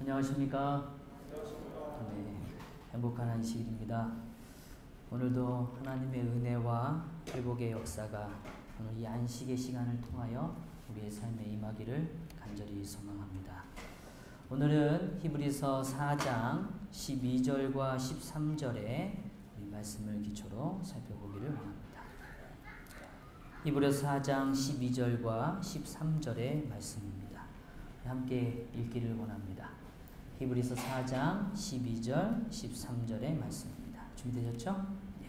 안녕하십니까? 네, 행복한 안식일입니다. 오늘도 하나님의 은혜와 회복의 역사가 오늘 이 안식의 시간을 통하여 우리의 삶에 임하기를 간절히 소망합니다. 오늘은 히브리서 4장 12절과 13절의 말씀을 기초로 살펴보기를 원합니다. 히브리서 4장 12절과 13절의 말씀입니다. 함께 읽기를 원합니다. 히브리서 4장 12절 13절의 말씀입니다. 준비되셨죠? 네.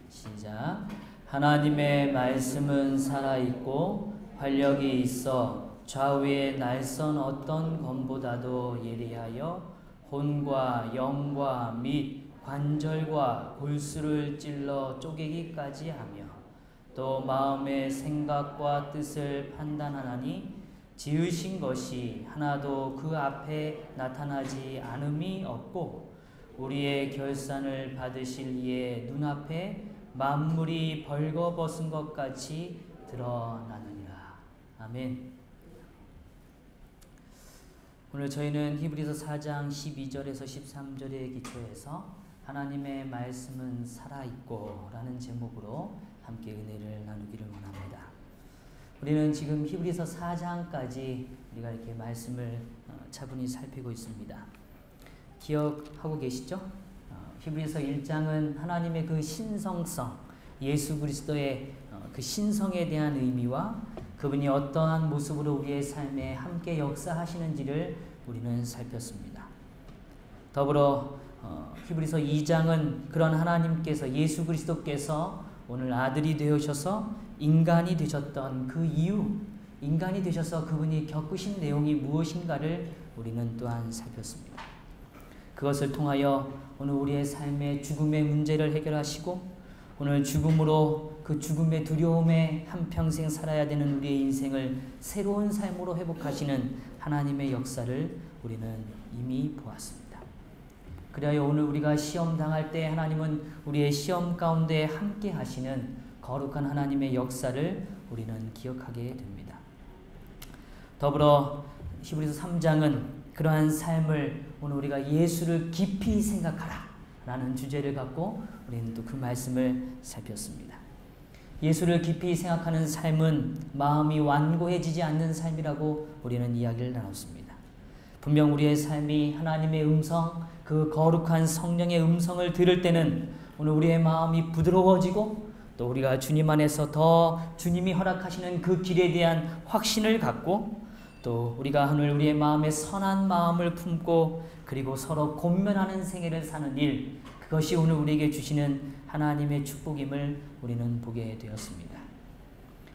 시작. 하나님의 말씀은 살아있고 활력이 있어 좌우의 날선 어떤 검보다도 예리하여 혼과 영과 및 관절과 골수를 찔러 쪼개기까지 하며 또 마음의 생각과 뜻을 판단하나니 지으신 것이 하나도 그 앞에 나타나지 않음이 없고 우리의 결산을 받으실 이의 눈앞에 만물이 벌거벗은 것 같이 드러나느니라. 아멘. 오늘 저희는 히브리서 4장 12절에서 13절의 기초에서 하나님의 말씀은 살아있고 라는 제목으로 함께 은혜를 나누기를 원합니다. 우리는 지금 히브리서 4장까지 우리가 이렇게 말씀을 차분히 살피고 있습니다. 기억하고 계시죠? 히브리서 1장은 하나님의 그 신성성, 예수 그리스도의 그 신성에 대한 의미와 그분이 어떠한 모습으로 우리의 삶에 함께 역사하시는지를 우리는 살폈습니다. 더불어 히브리서 2장은 그런 하나님께서 예수 그리스도께서 오늘 아들이 되어셔서 인간이 되셨던 그 이유, 인간이 되셔서 그분이 겪으신 내용이 무엇인가를 우리는 또한 살폈습니다. 그것을 통하여 오늘 우리의 삶의 죽음의 문제를 해결하시고 오늘 죽음으로 그 죽음의 두려움에 한평생 살아야 되는 우리의 인생을 새로운 삶으로 회복하시는 하나님의 역사를 우리는 이미 보았습니다. 그리하여 오늘 우리가 시험 당할 때 하나님은 우리의 시험 가운데 함께 하시는 거룩한 하나님의 역사를 우리는 기억하게 됩니다. 더불어 히브리서 3장은 그러한 삶을 오늘 우리가 예수를 깊이 생각하라 라는 주제를 갖고 우리는 또 그 말씀을 살폈습니다. 예수를 깊이 생각하는 삶은 마음이 완고해지지 않는 삶이라고 우리는 이야기를 나눴습니다. 분명 우리의 삶이 하나님의 음성, 그 거룩한 성령의 음성을 들을 때는 오늘 우리의 마음이 부드러워지고 또 우리가 주님 안에서 더 주님이 허락하시는 그 길에 대한 확신을 갖고 또 우리가 오늘 우리의 마음에 선한 마음을 품고 그리고 서로 권면하는 생애를 사는 일, 그것이 오늘 우리에게 주시는 하나님의 축복임을 우리는 보게 되었습니다.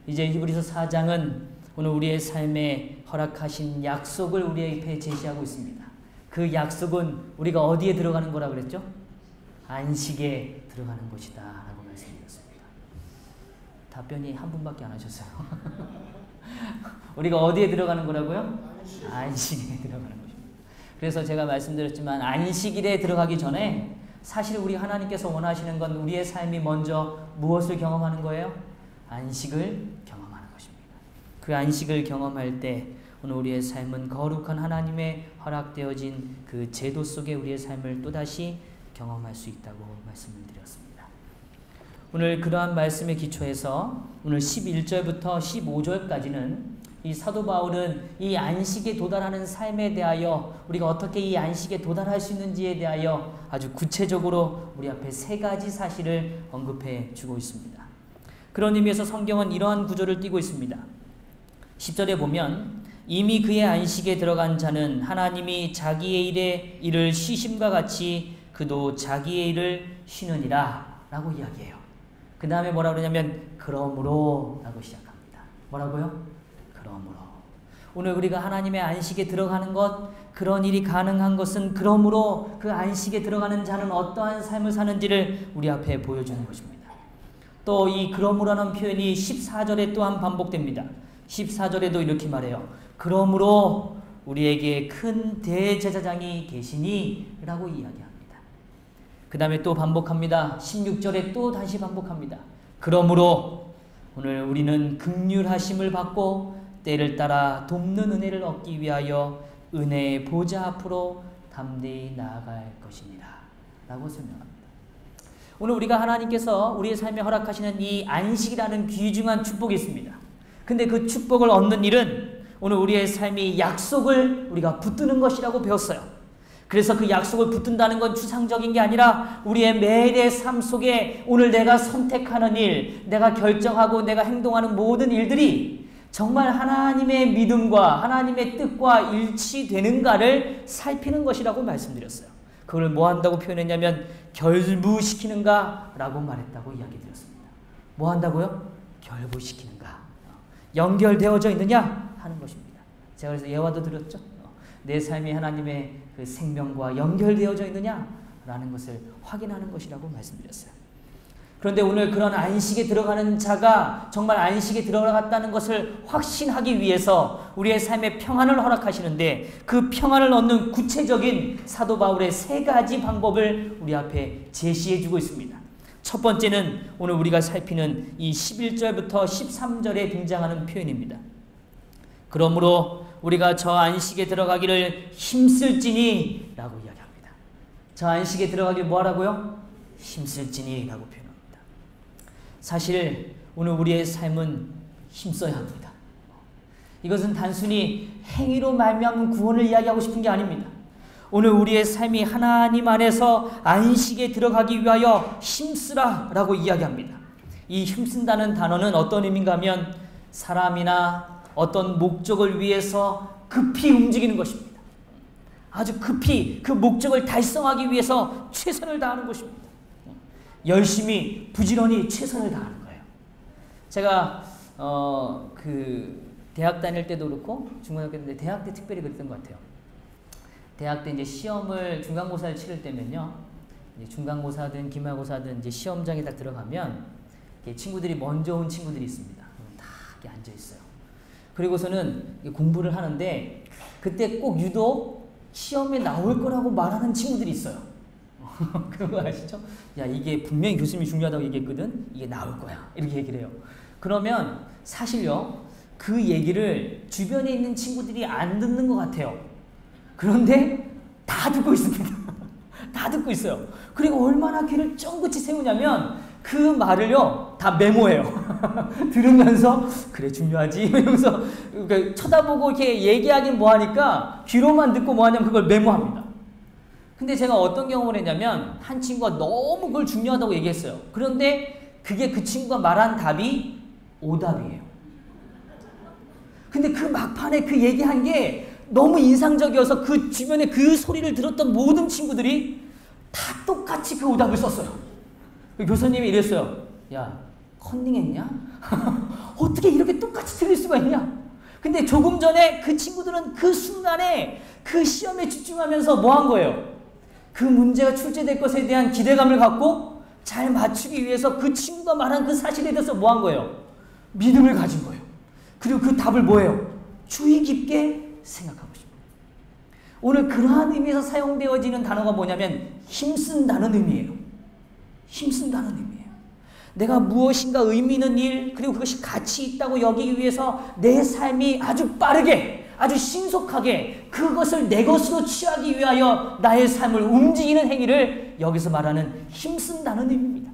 이제 히브리서 4장은 오늘 우리의 삶에 허락하신 약속을 우리에게 제시하고 있습니다. 그 약속은 우리가 어디에 들어가는 거라 그랬죠? 안식에 들어가는 것이다 라고 말씀드렸습니다. 답변이 한 분밖에 안 하셨어요. 우리가 어디에 들어가는 거라고요? 안식에 들어가는 것입니다. 그래서 제가 말씀드렸지만 안식일에 들어가기 전에 사실 우리 하나님께서 원하시는 건 우리의 삶이 먼저 무엇을 경험하는 거예요? 안식을 경험하는 것입니다. 그 안식을 경험할 때 오늘 우리의 삶은 거룩한 하나님의 허락되어진 그 제도 속에 우리의 삶을 또다시 경험할 수 있다고 말씀을 드렸습니다. 오늘 그러한 말씀에 기초해서 오늘 11절부터 15절까지는 이 사도 바울은 이 안식에 도달하는 삶에 대하여 우리가 어떻게 이 안식에 도달할 수 있는지에 대하여 아주 구체적으로 우리 앞에 세 가지 사실을 언급해 주고 있습니다. 그런 의미에서 성경은 이러한 구조를 띠고 있습니다. 10절에 보면 이미 그의 안식에 들어간 자는 하나님이 자기의 일에 이를 쉬심과 같이 그도 자기의 일을 쉬느니라 라고 이야기해요. 그 다음에 뭐라 그러냐면 그러므로 라고 시작합니다. 뭐라고요? 그러므로. 오늘 우리가 하나님의 안식에 들어가는 것, 그런 일이 가능한 것은 그러므로 그 안식에 들어가는 자는 어떠한 삶을 사는지를 우리 앞에 보여주는 것입니다. 또 이 그러므로라는 표현이 14절에 또한 반복됩니다. 14절에도 이렇게 말해요. 그러므로 우리에게 큰 대제사장이 계시니 라고 이야기합니다. 그 다음에 또 반복합니다. 16절에 또 다시 반복합니다. 그러므로 오늘 우리는 긍휼하심을 받고 때를 따라 돕는 은혜를 얻기 위하여 은혜의 보좌 앞으로 담대히 나아갈 것입니다. 라고 설명합니다. 오늘 우리가 하나님께서 우리의 삶에 허락하시는 이 안식이라는 귀중한 축복이 있습니다. 근데 그 축복을 얻는 일은 오늘 우리의 삶이 약속을 우리가 붙드는 것이라고 배웠어요. 그래서 그 약속을 붙든다는 건 추상적인 게 아니라 우리의 매일의 삶 속에 오늘 내가 선택하는 일, 내가 결정하고 내가 행동하는 모든 일들이 정말 하나님의 믿음과 하나님의 뜻과 일치되는가를 살피는 것이라고 말씀드렸어요. 그걸 뭐 한다고 표현했냐면 결부시키는가 라고 말했다고 이야기 드렸습니다. 뭐 한다고요? 결부시키는가. 연결되어져 있느냐 하는 것입니다. 제가 그래서 예화도 드렸죠. 내 삶이 하나님의 그 생명과 연결되어져 있느냐 라는 것을 확인하는 것이라고 말씀드렸어요. 그런데 오늘 그런 안식에 들어가는 자가 정말 안식에 들어갔다는 것을 확신하기 위해서 우리의 삶에 평안을 허락하시는데 그 평안을 얻는 구체적인 사도 바울의 3가지 방법을 우리 앞에 제시해 주고 있습니다. 첫 번째는 오늘 우리가 살피는 이 11절부터 13절에 등장하는 표현입니다. 그러므로 우리가 저 안식에 들어가기를 힘쓸지니 라고 이야기합니다. 저 안식에 들어가길 뭐 하라고요? 힘쓸지니 라고 표현합니다. 사실 오늘 우리의 삶은 힘써야 합니다. 이것은 단순히 행위로 말미암은 구원을 이야기하고 싶은 게 아닙니다. 오늘 우리의 삶이 하나님 안에서 안식에 들어가기 위하여 힘쓰라 라고 이야기합니다. 이 힘쓴다는 단어는 어떤 의미인가 하면 사람이나 어떤 목적을 위해서 급히 움직이는 것입니다. 아주 급히 그 목적을 달성하기 위해서 최선을 다하는 것입니다. 열심히 부지런히 최선을 다하는 거예요. 제가 대학 다닐 때도 그렇고 중고등학교 때 대학 때 특별히 그랬던 것 같아요. 대학 때 이제 시험을 중간고사를 치를 때면요, 이제 중간고사든 기말고사든 이제 시험장에 딱 들어가면 친구들이 먼저 온 친구들이 있습니다. 다 이렇게 앉아 있어요. 그리고서는 공부를 하는데 그때 꼭 유독 시험에 나올 거라고 말하는 친구들이 있어요. 그런 거 아시죠? 야, 이게 분명히 교수님이 중요하다고 얘기했거든. 이게 나올 거야. 이렇게 얘기를 해요. 그러면 사실요, 그 얘기를 주변에 있는 친구들이 안 듣는 것 같아요. 그런데 다 듣고 있습니다. 다 듣고 있어요. 그리고 얼마나 귀를 쫑긋이 세우냐면 그 말을요 다 메모해요. 들으면서 그래 중요하지 이러면서 그러니까 쳐다보고 이렇게 얘기하긴 뭐하니까 귀로만 듣고 뭐하냐면 그걸 메모합니다. 근데 제가 어떤 경험을 했냐면 한 친구가 너무 그걸 중요하다고 얘기했어요. 그런데 그게 그 친구가 말한 답이 오답이에요. 근데 그 막판에 그 얘기한 게 너무 인상적이어서 그 주변에 그 소리를 들었던 모든 친구들이 다 똑같이 그 오답을 썼어요. 교수님이 이랬어요. 야, 컨닝했냐? 어떻게 이렇게 똑같이 들릴 수가 있냐? 근데 조금 전에 그 친구들은 그 순간에 그 시험에 집중하면서 뭐 한 거예요? 그 문제가 출제될 것에 대한 기대감을 갖고 잘 맞추기 위해서 그 친구가 말한 그 사실에 대해서 뭐 한 거예요? 믿음을 가진 거예요. 그리고 그 답을 뭐예요? 주의 깊게 생각하고 싶어요. 오늘 그러한 의미에서 사용되어지는 단어가 뭐냐면 힘쓴다는 의미예요. 힘쓴다는 의미예요. 내가 무엇인가 의미 있는 일, 그리고 그것이 가치 있다고 여기기 위해서 내 삶이 아주 빠르게, 아주 신속하게 그것을 내 것으로 취하기 위하여 나의 삶을 움직이는 행위를 여기서 말하는 힘쓴다는 의미입니다.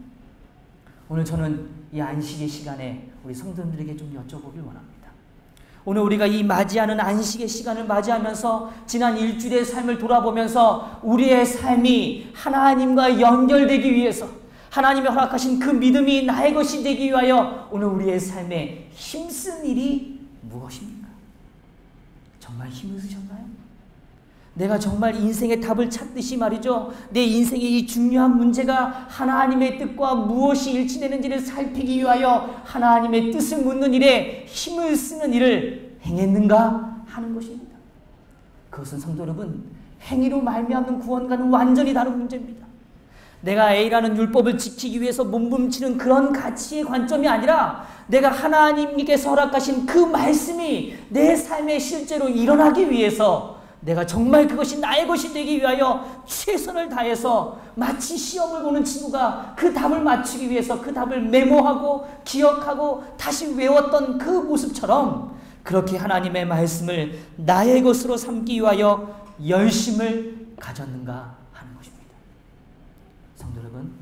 오늘 저는 이 안식의 시간에 우리 성도님들에게 좀 여쭤보길 원합니다. 오늘 우리가 이 맞이하는 안식의 시간을 맞이하면서 지난 일주일의 삶을 돌아보면서 우리의 삶이 하나님과 연결되기 위해서 하나님이 허락하신 그 믿음이 나의 것이 되기 위하여 오늘 우리의 삶에 힘쓴 일이 무엇입니까? 정말 힘을 쓰셨나요? 내가 정말 인생의 답을 찾듯이 말이죠. 내 인생의 이 중요한 문제가 하나님의 뜻과 무엇이 일치되는지를 살피기 위하여 하나님의 뜻을 묻는 일에 힘을 쓰는 일을 행했는가 하는 것입니다. 그것은 성도 여러분, 행위로 말미암는 구원과는 완전히 다른 문제입니다. 내가 A라는 율법을 지키기 위해서 몸부림치는 그런 가치의 관점이 아니라 내가 하나님께서 허락하신 그 말씀이 내 삶에 실제로 일어나기 위해서 내가 정말 그것이 나의 것이 되기 위하여 최선을 다해서 마치 시험을 보는 친구가 그 답을 맞추기 위해서 그 답을 메모하고 기억하고 다시 외웠던 그 모습처럼 그렇게 하나님의 말씀을 나의 것으로 삼기 위하여 열심을 가졌는가 하는 것입니다. 성도 여러분,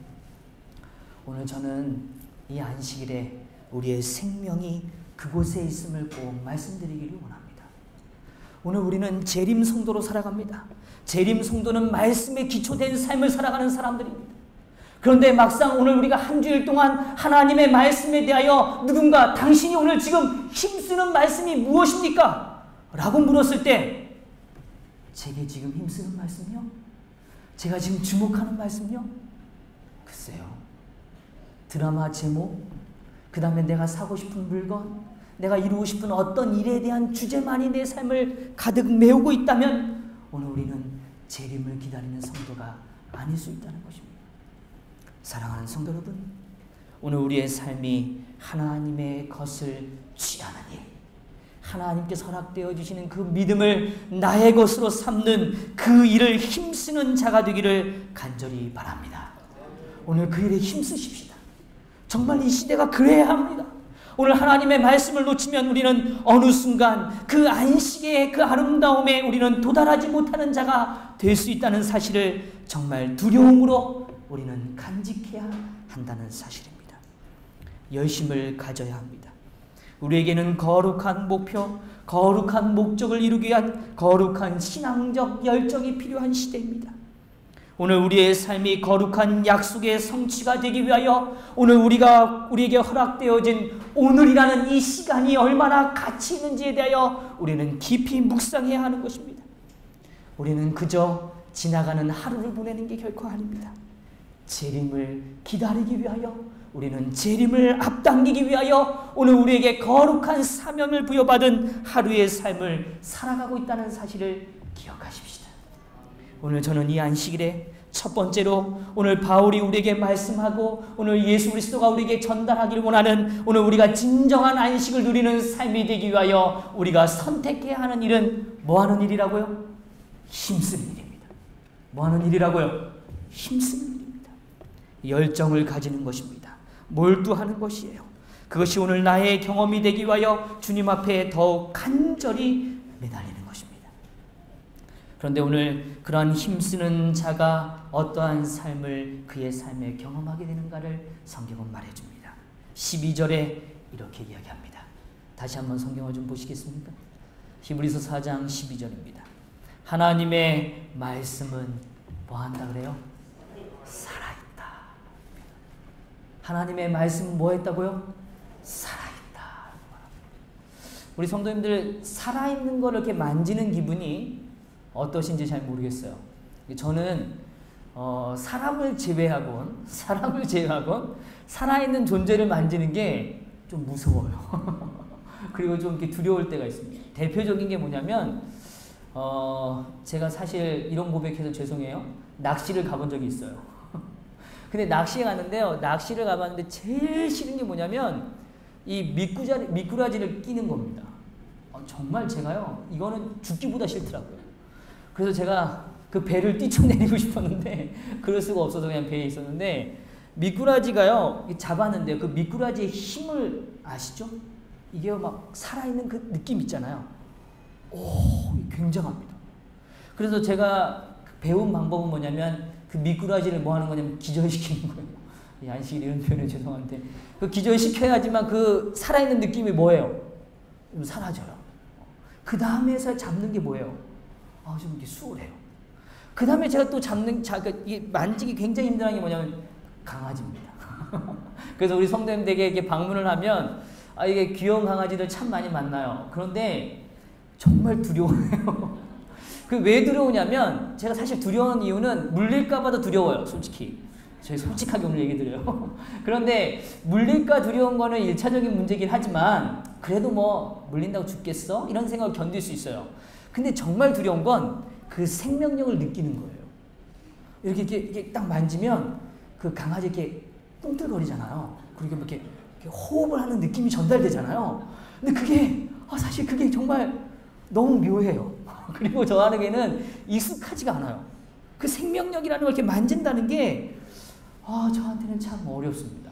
오늘 저는 이 안식일에 우리의 생명이 그곳에 있음을 꼭 말씀드리기를 원합니다. 오늘 우리는 재림 성도로 살아갑니다. 재림 성도는 말씀에 기초된 삶을 살아가는 사람들입니다. 그런데 막상 오늘 우리가 한 주일 동안 하나님의 말씀에 대하여 누군가 당신이 오늘 지금 힘쓰는 말씀이 무엇입니까? 라고 물었을 때 제게 지금 힘쓰는 말씀이요? 제가 지금 주목하는 말씀이요? 글쎄요. 드라마 제목, 그 다음에 내가 사고 싶은 물건, 내가 이루고 싶은 어떤 일에 대한 주제만이 내 삶을 가득 메우고 있다면 오늘 우리는 재림을 기다리는 성도가 아닐 수 있다는 것입니다. 사랑하는 성도 여러분, 오늘 우리의 삶이 하나님의 것을 취하는 일, 하나님께서 허락되어 주시는 그 믿음을 나의 것으로 삼는 그 일을 힘쓰는 자가 되기를 간절히 바랍니다. 오늘 그 일에 힘쓰십시다. 정말 이 시대가 그래야 합니다. 오늘 하나님의 말씀을 놓치면 우리는 어느 순간 그 안식의 그 아름다움에 우리는 도달하지 못하는 자가 될 수 있다는 사실을 정말 두려움으로 우리는 간직해야 한다는 사실입니다. 열심을 가져야 합니다. 우리에게는 거룩한 목표, 거룩한 목적을 이루기 위한 거룩한 신앙적 열정이 필요한 시대입니다. 오늘 우리의 삶이 거룩한 약속의 성취가 되기 위하여 오늘 우리에게 허락되어진 오늘이라는 이 시간이 얼마나 가치 있는지에 대하여 우리는 깊이 묵상해야 하는 것입니다. 우리는 그저 지나가는 하루를 보내는 게 결코 아닙니다. 재림을 기다리기 위하여, 우리는 재림을 앞당기기 위하여 오늘 우리에게 거룩한 사명을 부여받은 하루의 삶을 살아가고 있다는 사실을 기억하십시다. 오늘 저는 이 안식일에 첫 번째로 오늘 바울이 우리에게 말씀하고 오늘 예수 그리스도가 우리에게 전달하기를 원하는 오늘 우리가 진정한 안식을 누리는 삶이 되기 위하여 우리가 선택해야 하는 일은 뭐 하는 일이라고요? 힘쓰는 일입니다. 뭐 하는 일이라고요? 힘쓰는 일입니다. 열정을 가지는 것입니다. 몰두하는 것이에요. 그것이 오늘 나의 경험이 되기 위하여 주님 앞에 더욱 간절히 매달리는 것입니다. 그런데 오늘 그러한 힘쓰는 자가 어떠한 삶을 그의 삶에 경험하게 되는가를 성경은 말해줍니다. 12절에 이렇게 이야기합니다. 다시 한번 성경을 좀 보시겠습니까? 히브리서 4장 12절입니다. 하나님의 말씀은 뭐한다 그래요? 살아있다. 하나님의 말씀은 뭐 했다고요? 살아있다. 우리 성도님들 살아있는 걸 이렇게 만지는 기분이 어떠신지 잘 모르겠어요. 저는 사람을 제외하곤 살아있는 존재를 만지는 게 좀 무서워요. 그리고 좀 이렇게 두려울 때가 있습니다. 대표적인 게 뭐냐면 제가 사실 이런 고백해서 죄송해요. 낚시를 가본 적이 있어요. 근데 낚시에 갔는데요. 낚시를 가봤는데 제일 싫은 게 뭐냐면 이 미꾸라지를 끼는 겁니다. 정말 제가요. 이거는 죽기보다 싫더라고요. 그래서 제가 그 배를 뛰쳐내리고 싶었는데 그럴 수가 없어서 그냥 배에 있었는데 미꾸라지가요. 잡았는데 그 미꾸라지의 힘을 아시죠? 이게 막 살아있는 그 느낌 있잖아요. 굉장합니다. 그래서 제가 배운 방법은 뭐냐면 그 미꾸라지를 뭐 하는 거냐면 기절시키는 거예요. 이 안식일 이런 표현에 죄송한데 그 기절시켜야지만 그 살아있는 느낌이 뭐예요? 좀 사라져요. 그 다음에 잡는 게 뭐예요? 좀 이렇게 수월해요. 그 다음에 제가 또 이게 만지기 굉장히 힘든 게 뭐냐면 강아지입니다. 그래서 우리 성도님들에게 이렇게 방문을 하면 이게 귀여운 강아지들 참 많이 만나요. 그런데 정말 두려워요. 그 왜 두려우냐면 제가 사실 두려운 이유는 물릴까봐도 두려워요. 솔직히. 저희 솔직하게 오늘 얘기 드려요. 그런데 물릴까 두려운 거는 1차적인 문제긴 하지만 그래도 뭐 물린다고 죽겠어? 이런 생각을 견딜 수 있어요. 근데 정말 두려운 건 그 생명력을 느끼는 거예요. 이렇게 딱 만지면 그 강아지 이렇게 뚱틀거리잖아요. 그리고 이렇게 호흡을 하는 느낌이 전달되잖아요. 근데 그게 사실 그게 정말 너무 묘해요. 그리고 저에게는 익숙하지가 않아요. 그 생명력이라는 걸 이렇게 만진다는 게 저한테는 참 어렵습니다.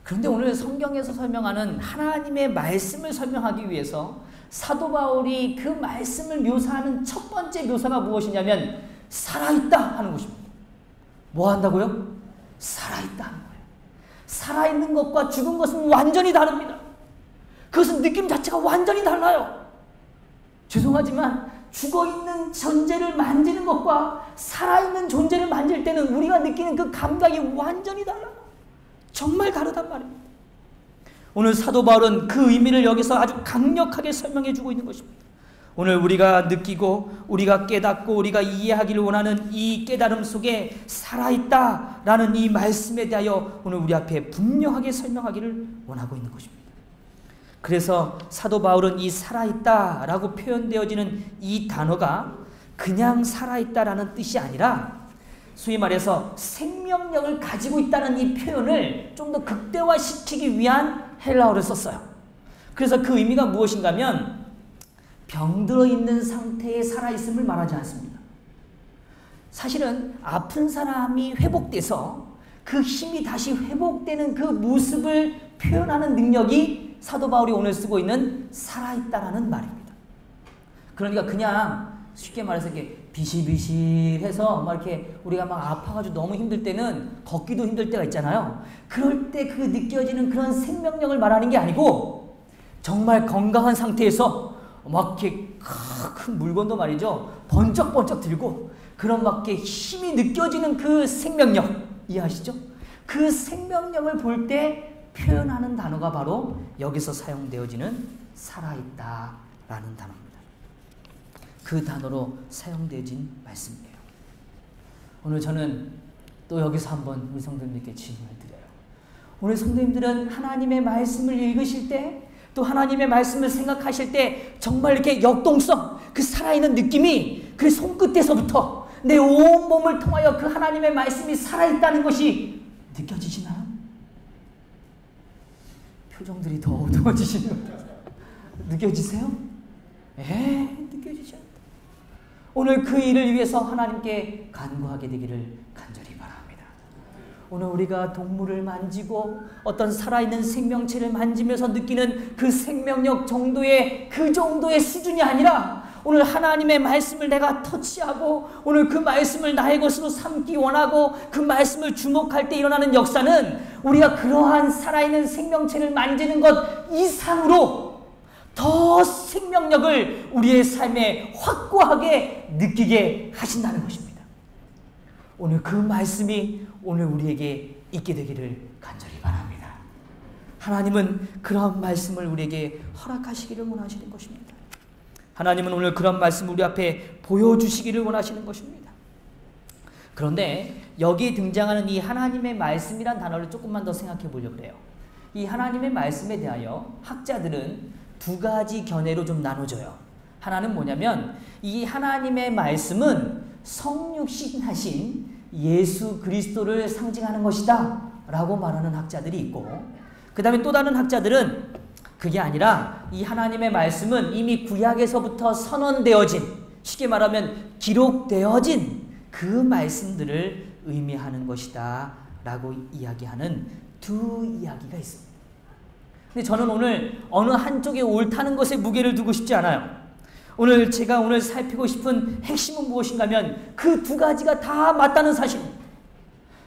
그런데 오늘 성경에서 설명하는 하나님의 말씀을 설명하기 위해서 사도 바울이 그 말씀을 묘사하는 첫 번째 묘사가 무엇이냐면 살아있다 하는 것입니다. 뭐 한다고요? 살아있다 하는 거예요. 살아있는 것과 죽은 것은 완전히 다릅니다. 그것은 느낌 자체가 완전히 달라요. 죄송하지만 죽어있는 존재를 만지는 것과 살아있는 존재를 만질 때는 우리가 느끼는 그 감각이 완전히 달라요. 정말 다르단 말입니다. 오늘 사도 바울은 그 의미를 여기서 아주 강력하게 설명해 주고 있는 것입니다. 오늘 우리가 느끼고 우리가 깨닫고 우리가 이해하기를 원하는 이 깨달음 속에 살아있다라는 이 말씀에 대하여 오늘 우리 앞에 분명하게 설명하기를 원하고 있는 것입니다. 그래서 사도 바울은 이 살아있다라고 표현되어지는 이 단어가 그냥 살아있다라는 뜻이 아니라 소위 말해서 생명력을 가지고 있다는 이 표현을 좀 더 극대화시키기 위한 헬라어를 썼어요. 그래서 그 의미가 무엇인가 하면 병들어 있는 상태에 살아있음을 말하지 않습니다. 사실은 아픈 사람이 회복돼서 그 힘이 다시 회복되는 그 모습을 표현하는 능력이 사도 바울이 오늘 쓰고 있는 살아있다라는 말입니다. 그러니까 그냥 쉽게 말해서 이렇게 비실비실해서 막 이렇게 우리가 막 아파가지고 너무 힘들 때는 걷기도 힘들 때가 있잖아요. 그럴 때 그 느껴지는 그런 생명력을 말하는 게 아니고 정말 건강한 상태에서 막 이렇게 큰 물건도 말이죠. 번쩍번쩍 들고 그런 막 이렇게 힘이 느껴지는 그 생명력 이해하시죠? 그 생명력을 볼 때 표현하는 단어가 바로 여기서 사용되어지는 살아있다라는 단어입니다. 그 단어로 사용되어진 말씀이에요. 오늘 저는 또 여기서 한번 우리 성도님들께 질문을 드려요. 오늘 성도님들은 하나님의 말씀을 읽으실 때 또 하나님의 말씀을 생각하실 때 정말 이렇게 역동성, 그 살아있는 느낌이 그 손끝에서부터 내 온몸을 통하여 그 하나님의 말씀이 살아있다는 것이 느껴지시나요? 표정들이 더 어두워지시는 것 같아요. 느껴지세요? 느껴지죠. 오늘 그 일을 위해서 하나님께 간구하게 되기를 간절히 바랍니다. 오늘 우리가 동물을 만지고 어떤 살아있는 생명체를 만지면서 느끼는 그 생명력 정도의 그 정도의 수준이 아니라 오늘 하나님의 말씀을 내가 터치하고 오늘 그 말씀을 나의 것으로 삼기 원하고 그 말씀을 주목할 때 일어나는 역사는 우리가 그러한 살아있는 생명체를 만지는 것 이상으로 더 생명력을 우리의 삶에 확고하게 느끼게 하신다는 것입니다. 오늘 그 말씀이 오늘 우리에게 있게 되기를 간절히 바랍니다. 하나님은 그런 말씀을 우리에게 허락하시기를 원하시는 것입니다. 하나님은 오늘 그런 말씀을 우리 앞에 보여주시기를 원하시는 것입니다. 그런데 여기 등장하는 이 하나님의 말씀이란 단어를 조금만 더 생각해 보려고 해요. 이 하나님의 말씀에 대하여 학자들은 두 가지 견해로 좀 나눠져요. 하나는 뭐냐면 이 하나님의 말씀은 성육신 하신 예수 그리스도를 상징하는 것이다 라고 말하는 학자들이 있고, 그 다음에 또 다른 학자들은 그게 아니라 이 하나님의 말씀은 이미 구약에서부터 선언되어진, 쉽게 말하면 기록되어진 그 말씀들을 의미하는 것이다 라고 이야기하는 두 이야기가 있습니다. 근데 저는 오늘 어느 한쪽에 옳다는 것에 무게를 두고 싶지 않아요. 오늘 제가 오늘 살피고 싶은 핵심은 무엇인가 하면 그 두 가지가 다 맞다는 사실입니다.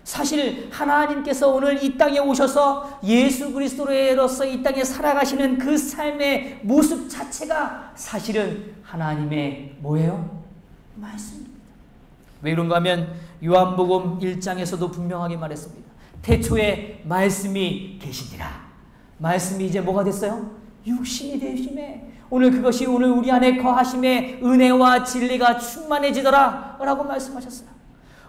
사실 하나님께서 오늘 이 땅에 오셔서 예수 그리스도로서 이 땅에 살아가시는 그 삶의 모습 자체가 사실은 하나님의 뭐예요? 말씀입니다. 왜 그런가 하면 요한복음 1장에서도 분명하게 말했습니다. 태초에 말씀이 계시니라. 말씀이 이제 뭐가 됐어요? 육신이 되심에 오늘 그것이 오늘 우리 안에 거하심에 은혜와 진리가 충만해지더라 라고 말씀하셨어요.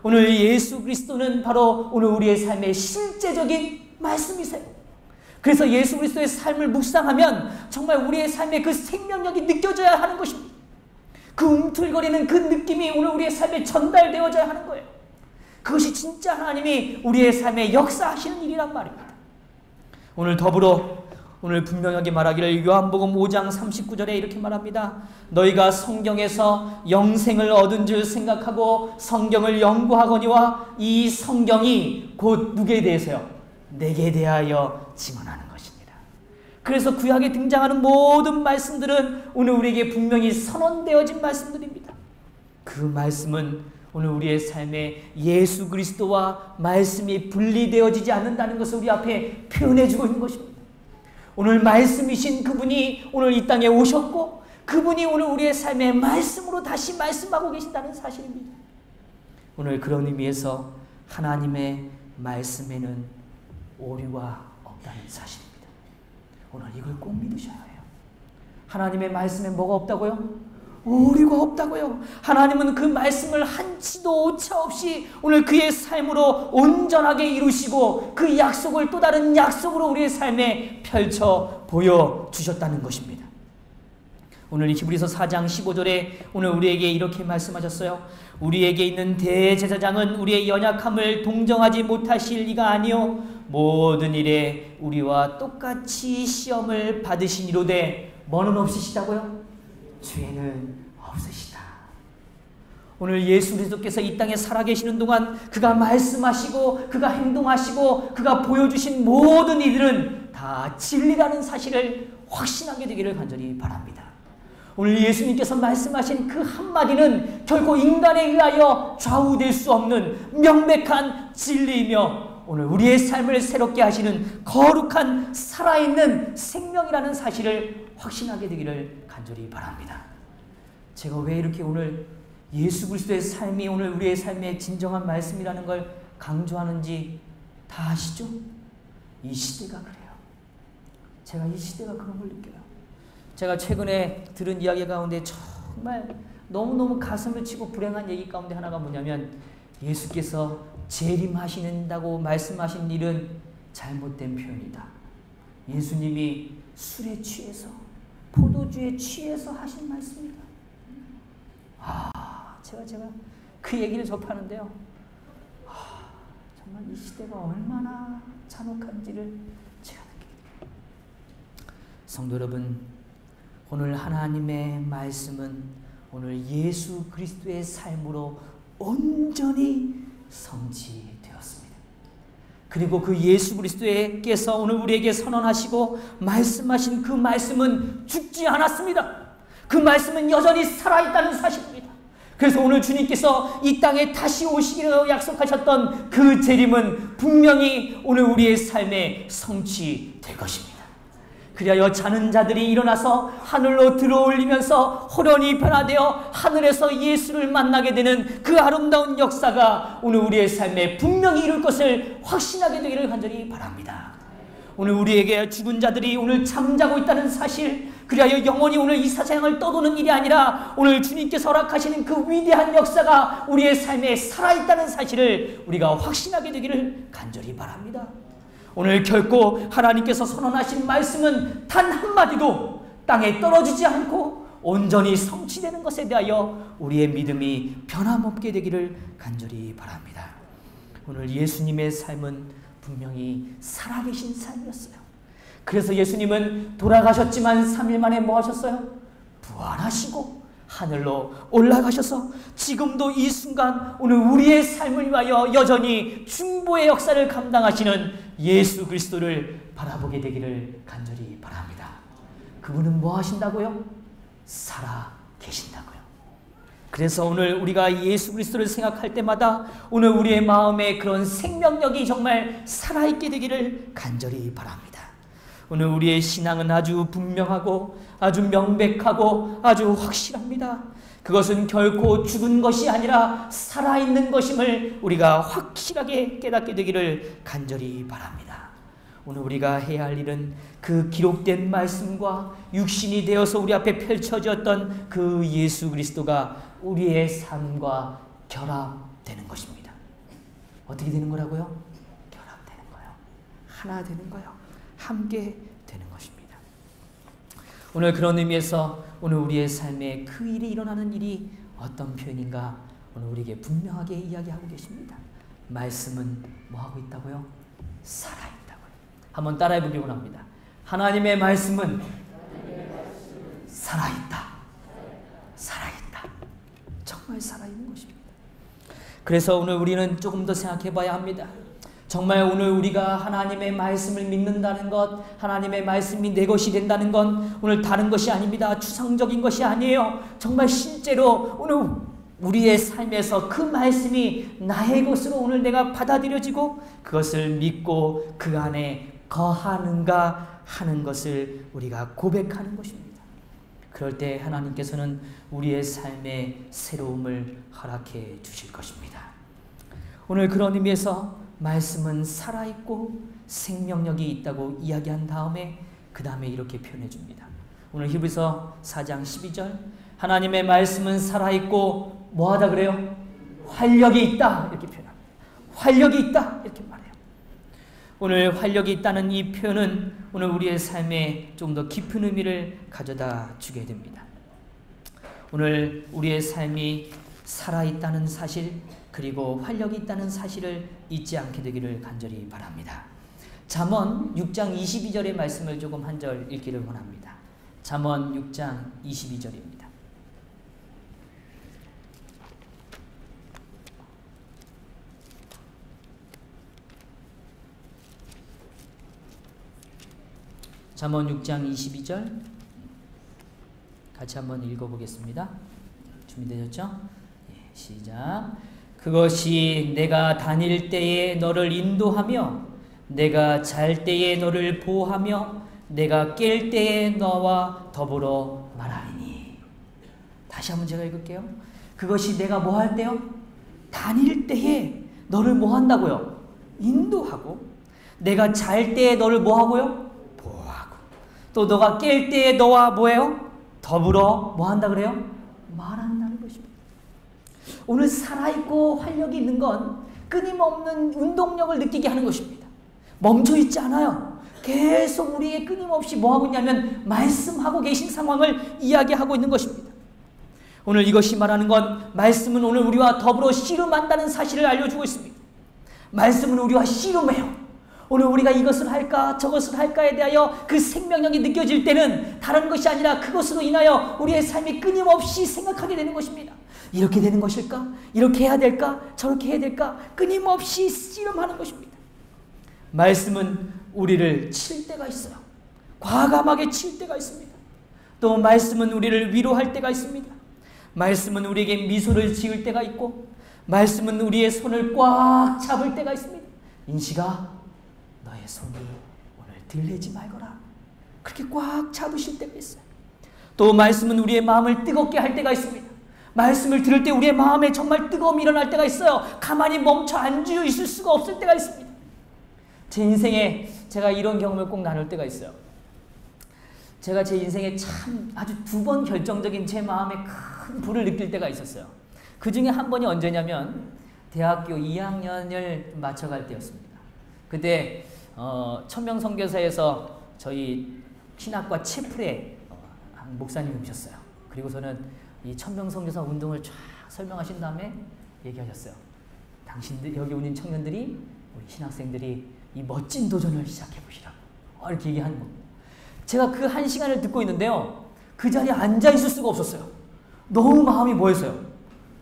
오늘 예수 그리스도는 바로 오늘 우리의 삶의 실제적인 말씀이세요. 그래서 예수 그리스도의 삶을 묵상하면 정말 우리의 삶에 그 생명력이 느껴져야 하는 것입니다. 그 움틀거리는 그 느낌이 오늘 우리의 삶에 전달되어져야 하는 거예요. 그것이 진짜 하나님이 우리의 삶에 역사하시는 일이란 말입니다. 오늘 더불어 오늘 분명하게 말하기를 요한복음 5장 39절에 이렇게 말합니다. 너희가 성경에서 영생을 얻은 줄 생각하고 성경을 연구하거니와 이 성경이 곧 누구에 대해서요? 내게 대하여 증언하는 것입니다. 그래서 구약에 등장하는 모든 말씀들은 오늘 우리에게 분명히 선언되어진 말씀들입니다. 그 말씀은 오늘 우리의 삶에 예수 그리스도와 말씀이 분리되어지지 않는다는 것을 우리 앞에 표현해주고 있는 것입니다. 오늘 말씀이신 그분이 오늘 이 땅에 오셨고 그분이 오늘 우리의 삶에 말씀으로 다시 말씀하고 계신다는 사실입니다. 오늘 그런 의미에서 하나님의 말씀에는 오류가 없다는 사실입니다. 오늘 이걸 꼭 믿으셔야 해요. 하나님의 말씀에 뭐가 없다고요? 오류가 없다고요. 하나님은 그 말씀을 한치도 오차 없이 오늘 그의 삶으로 온전하게 이루시고 그 약속을 또 다른 약속으로 우리의 삶에 펼쳐 보여주셨다는 것입니다. 오늘 히브리서 4장 15절에 오늘 우리에게 이렇게 말씀하셨어요. 우리에게 있는 대제사장은 우리의 연약함을 동정하지 못하실 이가 아니요 모든 일에 우리와 똑같이 시험을 받으시니로되 뭐는 없으시다고요? 죄는 없으시다. 오늘 예수 그리스도께서 이 땅에 살아계시는 동안 그가 말씀하시고 그가 행동하시고 그가 보여주신 모든 이들은 다 진리라는 사실을 확신하게 되기를 간절히 바랍니다. 오늘 예수님께서 말씀하신 그 한마디는 결코 인간에 의하여 좌우될 수 없는 명백한 진리이며 오늘 우리의 삶을 새롭게 하시는 거룩한 살아있는 생명이라는 사실을 확신하게 되기를 간절히 바랍니다. 제가 왜 이렇게 오늘 예수 그리스도의 삶이 오늘 우리의 삶의 진정한 말씀이라는 걸 강조하는지 다 아시죠? 이 시대가 그래요. 제가 이 시대가 그런 걸 느껴요. 제가 최근에 들은 이야기 가운데 정말 너무너무 가슴을 치고 불행한 얘기 가운데 하나가 뭐냐면 예수께서 재림하신다고 말씀하신 일은 잘못된 표현이다. 예수님이 술에 취해서 포도주에 취해서 하신 말씀이다. 제가 그 얘기를 접하는데요. 정말 이 시대가 얼마나 잔혹한지를 제가 느낍니다. 성도 여러분, 오늘 하나님의 말씀은 오늘 예수 그리스도의 삶으로 온전히 성취되었습니다. 그리고 그 예수 그리스도께서 오늘 우리에게 선언하시고 말씀하신 그 말씀은 죽지 않았습니다. 그 말씀은 여전히 살아있다는 사실입니다. 그래서 오늘 주님께서 이 땅에 다시 오시기로 약속하셨던 그 재림은 분명히 오늘 우리의 삶에 성취될 것입니다. 그리하여 자는 자들이 일어나서 하늘로 들어올리면서 호련히 변화되어 하늘에서 예수를 만나게 되는 그 아름다운 역사가 오늘 우리의 삶에 분명히 이룰 것을 확신하게 되기를 간절히 바랍니다. 오늘 우리에게 죽은 자들이 오늘 잠자고 있다는 사실, 그리하여 영원히 오늘 이 세상을 떠도는 일이 아니라 오늘 주님께서 허락하시는 그 위대한 역사가 우리의 삶에 살아있다는 사실을 우리가 확신하게 되기를 간절히 바랍니다. 오늘 결코 하나님께서 선언하신 말씀은 단 한마디도 땅에 떨어지지 않고 온전히 성취되는 것에 대하여 우리의 믿음이 변함없게 되기를 간절히 바랍니다. 오늘 예수님의 삶은 분명히 살아계신 삶이었어요. 그래서 예수님은 돌아가셨지만 3일 만에 뭐 하셨어요? 부활하시고 하늘로 올라가셔서 지금도 이 순간 오늘 우리의 삶을 위하여 여전히 중보의 역사를 감당하시는 예수 그리스도를 바라보게 되기를 간절히 바랍니다. 그분은 뭐 하신다고요? 살아 계신다고요. 그래서 오늘 우리가 예수 그리스도를 생각할 때마다 오늘 우리의 마음에 그런 생명력이 정말 살아있게 되기를 간절히 바랍니다. 오늘 우리의 신앙은 아주 분명하고 아주 명백하고 아주 확실합니다. 그것은 결코 죽은 것이 아니라 살아있는 것임을 우리가 확실하게 깨닫게 되기를 간절히 바랍니다. 오늘 우리가 해야 할 일은 그 기록된 말씀과 육신이 되어서 우리 앞에 펼쳐졌던 그 예수 그리스도가 우리의 삶과 결합되는 것입니다. 어떻게 되는 거라고요? 결합되는 거예요. 하나 되는 거예요. 함께 되는 것입니다. 오늘 그런 의미에서 오늘 우리의 삶에 그 일이 일어나는 일이 어떤 표현인가 오늘 우리에게 분명하게 이야기하고 계십니다. 말씀은 뭐하고 있다고요? 살아있다고요. 한번 따라해 보기 원합니다. 하나님의 말씀은 살아있다. 살아있다. 정말 살아있는 것입니다. 그래서 오늘 우리는 조금 더 생각해 봐야 합니다. 정말 오늘 우리가 하나님의 말씀을 믿는다는 것, 하나님의 말씀이 내 것이 된다는 건 오늘 다른 것이 아닙니다. 추상적인 것이 아니에요. 정말 실제로 오늘 우리의 삶에서 그 말씀이 나의 것으로 오늘 내가 받아들여지고 그것을 믿고 그 안에 거하는가 하는 것을 우리가 고백하는 것입니다. 그럴 때 하나님께서는 우리의 삶에 새로움을 허락해 주실 것입니다. 오늘 그런 의미에서 말씀은 살아있고 생명력이 있다고 이야기한 다음에 그 다음에 이렇게 표현해 줍니다. 오늘 히브리서 4장 12절 하나님의 말씀은 살아있고 뭐하다 그래요? 활력이 있다 이렇게 표현합니다. 활력이 있다 이렇게 말해요. 오늘 활력이 있다는 이 표현은 오늘 우리의 삶에 좀 더 깊은 의미를 가져다 주게 됩니다. 오늘 우리의 삶이 살아있다는 사실 그리고 활력이 있다는 사실을 잊지 않게 되기를 간절히 바랍니다. 잠언 6장 22절의 말씀을 조금 한 절 읽기를 원합니다. 잠언 6장 22절입니다. 잠언 6장 22절 같이 한번 읽어보겠습니다. 준비되셨죠? 시작. 그것이 내가 다닐 때에 너를 인도하며 내가 잘 때에 너를 보호하며 내가 깰 때에 너와 더불어 말하리니. 다시 한번 제가 읽을게요. 그것이 내가 뭐 할 때요? 다닐 때에 너를 뭐 한다고요? 인도하고 내가 잘 때에 너를 뭐 하고요? 보호하고 또 너가 깰 때에 너와 뭐예요? 더불어 뭐 한다 그래요? 말한다는 것입니다. 오늘 살아있고 활력이 있는 건 끊임없는 운동력을 느끼게 하는 것입니다. 멈춰있지 않아요. 계속 우리의 끊임없이 뭐하고 있냐면 말씀하고 계신 상황을 이야기하고 있는 것입니다. 오늘 이것이 말하는 건 말씀은 오늘 우리와 더불어 씨름한다는 사실을 알려주고 있습니다. 말씀은 우리와 씨름해요. 오늘 우리가 이것을 할까 저것을 할까에 대하여 그 생명력이 느껴질 때는 다른 것이 아니라 그것으로 인하여 우리의 삶이 끊임없이 생각하게 되는 것입니다. 이렇게 되는 것일까? 이렇게 해야 될까? 저렇게 해야 될까? 끊임없이 씨름하는 것입니다. 말씀은 우리를 칠 때가 있어요. 과감하게 칠 때가 있습니다. 또 말씀은 우리를 위로할 때가 있습니다. 말씀은 우리에게 미소를 지을 때가 있고 말씀은 우리의 손을 꽉 잡을 때가 있습니다. 인식아 너의 손이 오늘 들리지 말거라. 그렇게 꽉 잡으실 때가 있어요. 또 말씀은 우리의 마음을 뜨겁게 할 때가 있습니다. 말씀을 들을 때 우리의 마음에 정말 뜨거움이 일어날 때가 있어요. 가만히 멈춰 앉아 있을 수가 없을 때가 있습니다. 제 인생에 제가 이런 경험을 꼭 나눌 때가 있어요. 제가 제 인생에 참 아주 두 번 결정적인 제 마음에 큰 불을 느낄 때가 있었어요. 그 중에 한 번이 언제냐면 대학교 2학년을 맞춰갈 때였습니다. 그때 천명선교사에서 저희 신학과 채플에 목사님이 오셨어요. 그리고서는 이 천명선교사 운동을 쫙 설명하신 다음에 얘기하셨어요. 당신들 여기 오는 청년들이 우리 신학생들이 이 멋진 도전을 시작해보시라고 이렇게 얘기하는 겁니다. 제가 그 한 시간을 듣고 있는데요. 그 자리에 앉아있을 수가 없었어요. 너무 마음이 뭐였어요?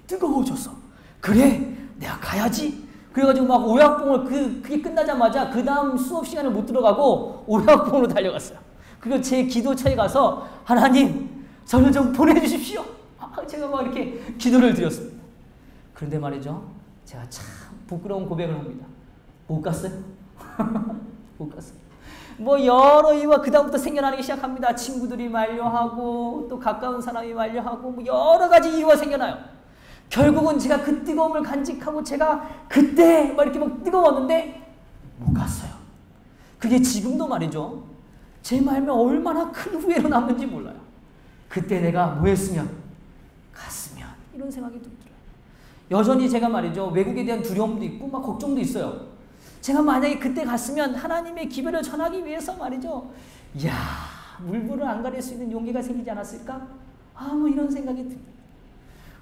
뜨거워졌어. 그래 내가 가야지. 그래가지고 막 오약봉을 그게 끝나자마자 그 다음 수업 시간을 못 들어가고 오약봉으로 달려갔어요. 그리고 제 기도처에 가서 하나님 저를 좀 보내주십시오. 제가 막 이렇게 기도를 드렸습니다. 그런데 말이죠. 제가 참 부끄러운 고백을 합니다. 못 갔어요. 못 갔어요. 뭐 여러 이유가 그 다음부터 생겨나기 시작합니다. 친구들이 만류하고 또 가까운 사람이 만류하고 뭐 여러 가지 이유가 생겨나요. 결국은 제가 그 뜨거움을 간직하고 제가 그때 막 이렇게 막 뜨거웠는데 못 갔어요. 그게 지금도 말이죠. 제 마음에 얼마나 큰 후회로 남는지 몰라요. 그때 내가 뭐 했으면 갔으면 이런 생각이 들더라고요. 여전히 제가 말이죠. 외국에 대한 두려움도 있고 막 걱정도 있어요. 제가 만약에 그때 갔으면 하나님의 기별을 전하기 위해서 말이죠. 이야 물불을 안 가릴 수 있는 용기가 생기지 않았을까? 뭐 이런 생각이 듭니다.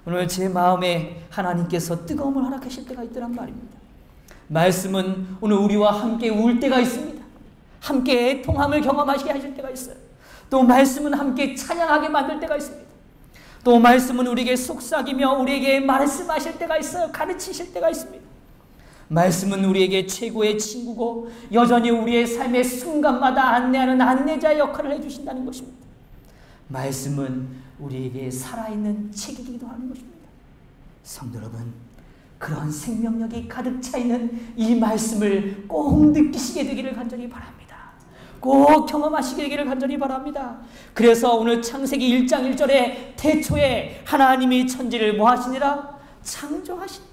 오늘 제 마음에 하나님께서 뜨거움을 허락하실 때가 있더란 말입니다. 말씀은 오늘 우리와 함께 울 때가 있습니다. 함께 애통함을 경험하시게 하실 때가 있어요. 또 말씀은 함께 찬양하게 만들 때가 있습니다. 또 말씀은 우리에게 속삭이며 우리에게 말씀하실 때가 있어요. 가르치실 때가 있습니다. 말씀은 우리에게 최고의 친구고 여전히 우리의 삶의 순간마다 안내하는 안내자 역할을 해주신다는 것입니다. 말씀은 우리에게 살아있는 책이기도 하는 것입니다. 성도 여러분, 그런 생명력이 가득 차 있는 이 말씀을 꼭 느끼시게 되기를 간절히 바랍니다. 꼭 경험하시게 되기를 간절히 바랍니다. 그래서 오늘 창세기 1장 1절에 태초에 하나님이 천지를 뭐 하시니라? 창조하신다.